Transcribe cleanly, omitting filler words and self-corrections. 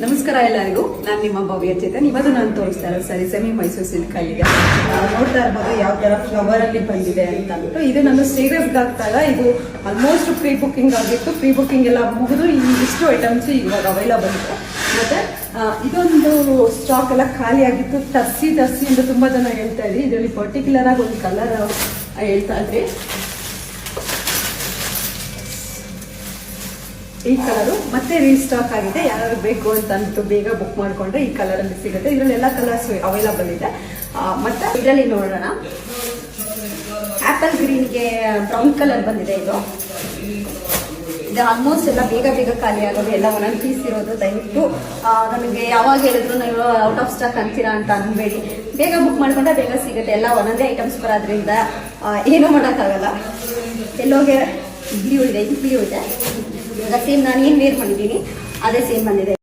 ನಮಸ್ಕಾರ ಎಲ್ಲರಿಗೂ. ನಾನು ನಿಮ್ಮ ಭವ್ಯ ಚೇತನ್. ಇವತ್ತು ನಾನು ತೋರಿಸ್ತಾ ಇರೋದು ಸರಿ ಸೆಮಿ ಮೈಸೂರು ಸಿಲ್ಕ್ ಅಲ್ಲಿಗೆ ನೋಡ್ತಾ ಇರ್ಬೋದು ಯಾವ ತರ ಫ್ಲವರ್ ಅಲ್ಲಿ ಬಂದಿದೆ ಅಂತ ಅಂದ್ಬಿಟ್ಟು. ಇದು ನಾನು ಸ್ಟೇಟಸ್ಗೆ ಹಾಕ್ದಾಗ ಇದು ಆಲ್ಮೋಸ್ಟ್ ಪ್ರೀ ಬುಕ್ಕಿಂಗ್ ಆಗಿತ್ತು. ಪ್ರೀ ಬುಕ್ಕಿಂಗ್ ಎಲ್ಲ ಮುಗಿದು ಇಷ್ಟು ಐಟಮ್ಸ್ ಇವಾಗ ಅವೈಲಬಲ್ ಇದೆ. ಮತ್ತೆ ಇದೊಂದು ಸ್ಟಾಕ್ ಎಲ್ಲ ಖಾಲಿ ಆಗಿತ್ತು. ತರ್ಸಿ ಅಂತ ತುಂಬಾ ಜನ ಹೇಳ್ತಾ ಇದ್ರಿ. ಇದರಲ್ಲಿ ಪರ್ಟಿಕ್ಯುಲರ್ ಆಗಿ ಒಂದು ಕಲರ್ ಹೇಳ್ತಾ ಇದ್ರಿ. ಈ ಕಲರು ಮತ್ತೆ ರೀಸ್ಟಾಕ್ ಆಗಿದೆ. ಯಾರು ಬೇಕು ಅಂತ ಅಂದ್ಬಿಟ್ಟು ಬೇಗ ಬುಕ್ ಮಾಡ್ಕೊಂಡ್ರೆ ಈ ಕಲರ್ ಅಲ್ಲಿ ಸಿಗುತ್ತೆ. ಇದರಲ್ಲಿ ಎಲ್ಲ ಕಲರ್ಸ್ ಅವೈಲಬಲ್ ಇದೆ. ಮತ್ತೆ ಇದರಲ್ಲಿ ನೋಡೋಣ, ಆಪಲ್ ಗ್ರೀನ್ಗೆ ಬ್ರೌನ್ ಕಲರ್ ಬಂದಿದೆ. ಇದು ಆಲ್ಮೋಸ್ಟ್ ಎಲ್ಲ ಬೇಗ ಖಾಲಿ ಆಗೋದು, ಎಲ್ಲ ಒಂದೊಂದು ಪೀಸ್ ಇರೋದು. ದಯವಿಟ್ಟು ನಮಗೆ ಯಾವಾಗ ಹೇಳಿದ್ರು ನೀವು ಔಟ್ ಆಫ್ ಸ್ಟಾಕ್ ಅಂತೀರಾ ಅಂತ ಅನ್ಬೇಡಿ. ಬೇಗ ಬುಕ್ ಮಾಡ್ಕೊಂಡ್ರೆ ಬೇಗ ಸಿಗುತ್ತೆ. ಎಲ್ಲ ಒಂದೊಂದೇ ಐಟಮ್ಸ್ ಬರೋದ್ರಿಂದ ಏನೂ ಮಾಡೋಕ್ಕಾಗಲ್ಲ. ಎಲ್ಲೋಗೆ ಇಡ್ಲಿ ಇದೆ. ಇವಾಗ ಸೇಮ್ ನಾನು ಏನು ವೇರ್ ಮಾಡಿದ್ದೀನಿ ಅದೇ ಸೇಮ್ ಬಂದಿದೆ.